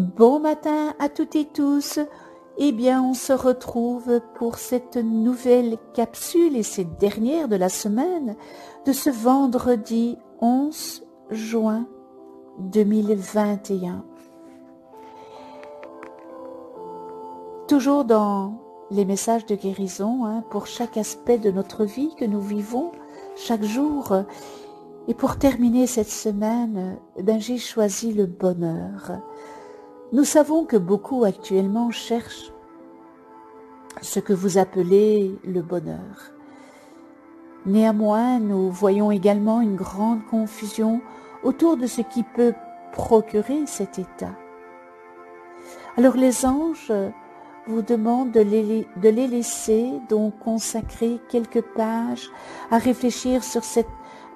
Bon matin à toutes et tous. Eh bien, on se retrouve pour cette nouvelle capsule et cette dernière de la semaine de ce vendredi 11 juin 2021. Toujours dans les messages de guérison pour chaque aspect de notre vie que nous vivons chaque jour. Et pour terminer cette semaine, j'ai choisi le bonheur. Nous savons que beaucoup actuellement cherchent ce que vous appelez le bonheur. Néanmoins, nous voyons également une grande confusion autour de ce qui peut procurer cet état. Alors les anges vous demandent de les laisser donc consacrer quelques pages à réfléchir sur cette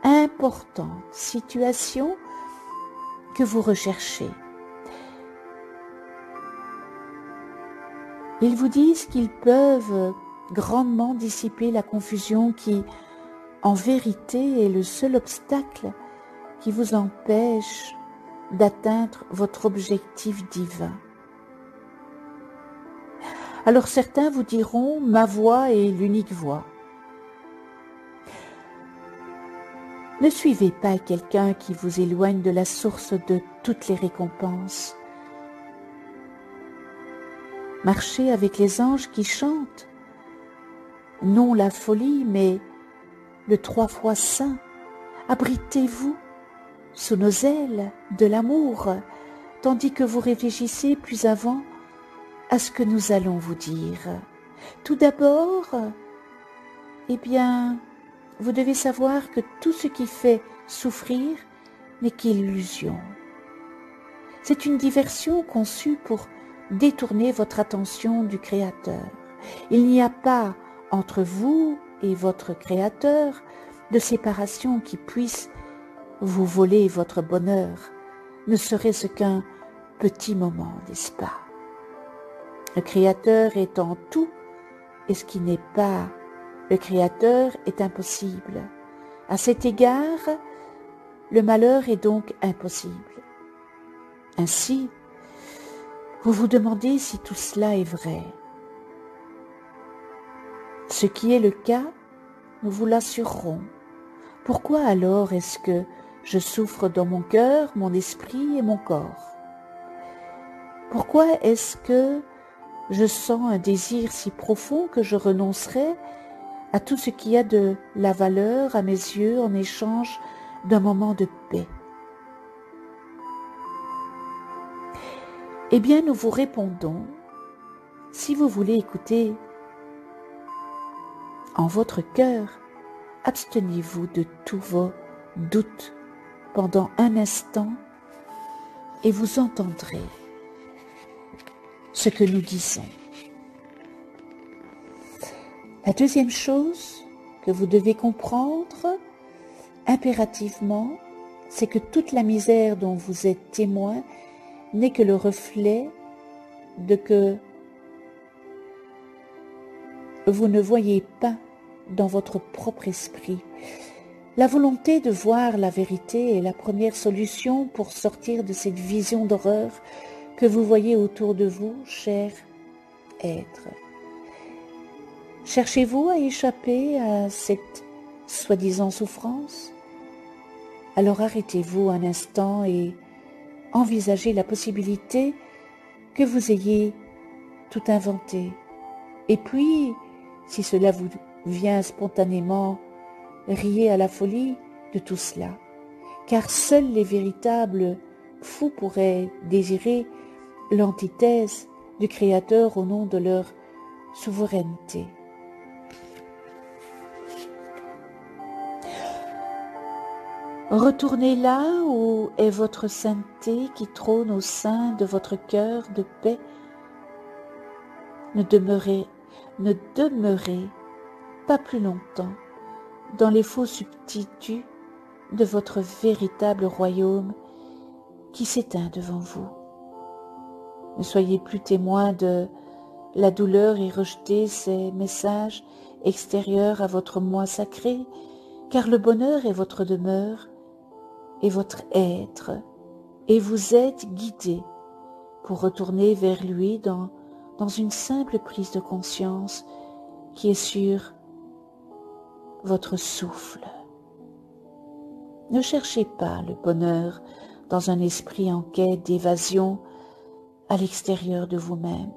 importante situation que vous recherchez. Ils vous disent qu'ils peuvent grandement dissiper la confusion qui, en vérité, est le seul obstacle qui vous empêche d'atteindre votre objectif divin. Alors certains vous diront « ma voie est l'unique voie ». Ne suivez pas quelqu'un qui vous éloigne de la source de toutes les récompenses. Marchez avec les anges qui chantent, non la folie, mais le 3 fois saint. Abritez-vous sous nos ailes de l'amour, tandis que vous réfléchissez plus avant à ce que nous allons vous dire. Tout d'abord, vous devez savoir que tout ce qui fait souffrir n'est qu'illusion. C'est une diversion conçue pour détourner votre attention du Créateur. Il n'y a pas entre vous et votre Créateur de séparation qui puisse vous voler votre bonheur, ne serait-ce qu'un petit moment, n'est-ce pas? Le Créateur est en tout, et ce qui n'est pas le Créateur est impossible. À cet égard, le malheur est donc impossible. Ainsi, vous vous demandez si tout cela est vrai. Ce qui est le cas, nous vous l'assurerons. Pourquoi alors est-ce que je souffre dans mon cœur, mon esprit et mon corps? Pourquoi est-ce que je sens un désir si profond que je renoncerai à tout ce qui a de la valeur à mes yeux en échange d'un moment de paix? Eh bien, nous vous répondons, si vous voulez écouter en votre cœur, abstenez-vous de tous vos doutes pendant un instant et vous entendrez ce que nous disons. La deuxième chose que vous devez comprendre impérativement, c'est que toute la misère dont vous êtes témoin n'est que le reflet de que vous ne voyez pas dans votre propre esprit. La volonté de voir la vérité est la première solution pour sortir de cette vision d'horreur que vous voyez autour de vous, cher être. Cherchez-vous à échapper à cette soi-disant souffrance? Alors arrêtez-vous un instant et envisagez la possibilité que vous ayez tout inventé. Et puis, si cela vous vient spontanément, riez à la folie de tout cela, car seuls les véritables fous pourraient désirer l'antithèse du Créateur au nom de leur souveraineté. Retournez là où est votre sainteté qui trône au sein de votre cœur de paix. Ne demeurez pas plus longtemps dans les faux substituts de votre véritable royaume qui s'éteint devant vous. Ne soyez plus témoin de la douleur et rejetez ces messages extérieurs à votre moi sacré, car le bonheur est votre demeure et votre être, et vous êtes guidé pour retourner vers lui dans une simple prise de conscience qui est sur votre souffle. Ne cherchez pas le bonheur dans un esprit en quête d'évasion à l'extérieur de vous-même.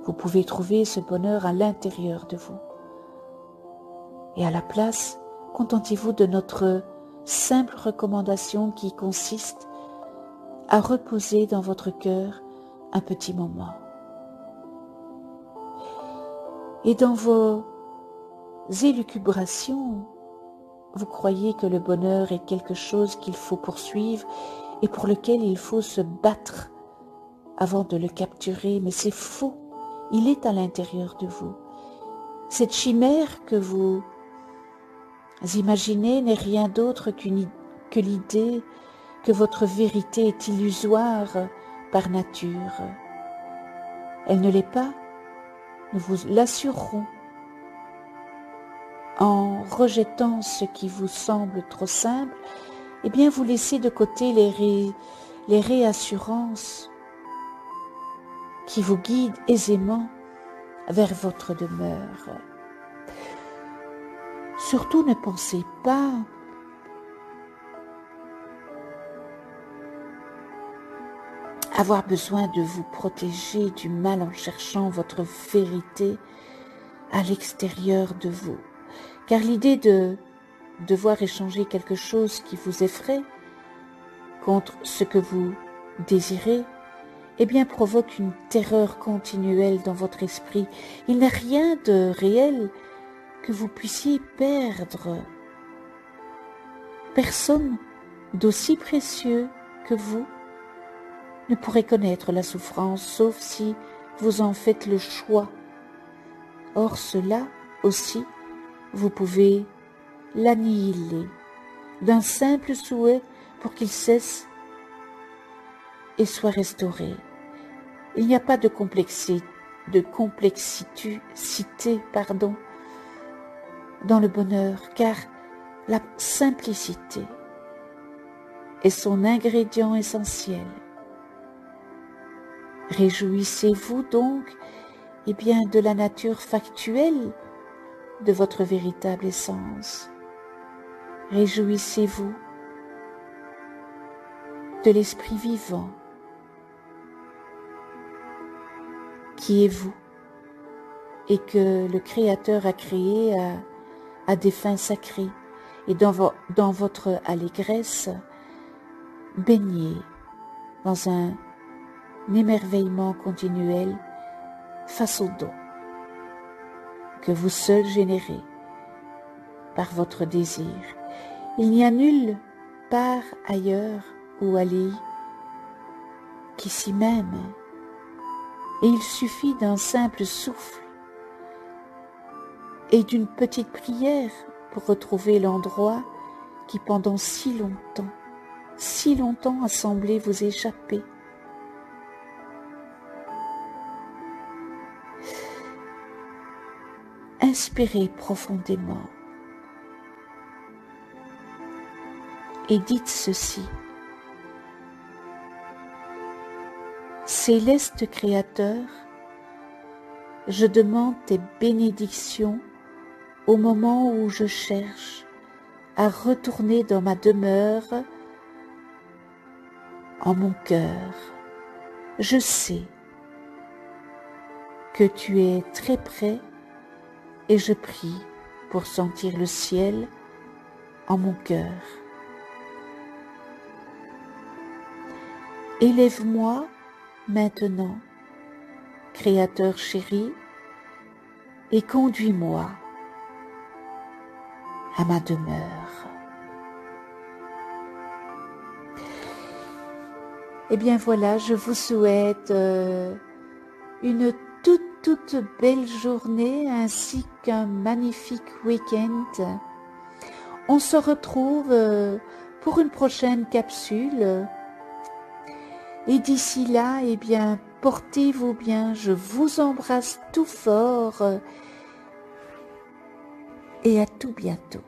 Vous pouvez trouver ce bonheur à l'intérieur de vous. Et à la place, contentez-vous de notre simple recommandation qui consiste à reposer dans votre cœur un petit moment. Et dans vos élucubrations, vous croyez que le bonheur est quelque chose qu'il faut poursuivre et pour lequel il faut se battre avant de le capturer, mais c'est faux. Il est à l'intérieur de vous. Cette chimère que vous imaginez n'est rien d'autre que l'idée que votre vérité est illusoire par nature. Elle ne l'est pas, nous vous l'assurerons. En rejetant ce qui vous semble trop simple, eh bien vous laissez de côté les réassurances qui vous guident aisément vers votre demeure. Surtout ne pensez pas avoir besoin de vous protéger du mal en cherchant votre vérité à l'extérieur de vous. Car l'idée de devoir échanger quelque chose qui vous effraie contre ce que vous désirez, eh bien provoque une terreur continuelle dans votre esprit. Il n'y a rien de réel que vous puissiez perdre. Personne d'aussi précieux que vous ne pourrait connaître la souffrance, sauf si vous en faites le choix. Or cela aussi, vous pouvez l'annihiler d'un simple souhait pour qu'il cesse et soit restauré. Il n'y a pas de complexité dans le bonheur, car la simplicité est son ingrédient essentiel. Réjouissez-vous donc de la nature factuelle de votre véritable essence. Réjouissez-vous de l'esprit vivant qui est vous et que le Créateur a créé à des fins sacrées. Et dans votre allégresse, baignez dans un émerveillement continuel face au don que vous seul générez par votre désir. Il n'y a nulle part ailleurs où aller qu'ici même, et il suffit d'un simple souffle et d'une petite prière pour retrouver l'endroit qui pendant si longtemps a semblé vous échapper. Inspirez profondément et dites ceci. Céleste Créateur, je demande tes bénédictions au moment où je cherche à retourner dans ma demeure en mon cœur. Je sais que tu es très près et je prie pour sentir le ciel en mon cœur. Élève-moi maintenant, Créateur chéri, et conduis-moi à ma demeure. Eh bien voilà, je vous souhaite une toute belle journée ainsi qu'un magnifique week-end. On se retrouve pour une prochaine capsule. Et d'ici là, eh bien, portez-vous bien. Je vous embrasse tout fort et à tout bientôt.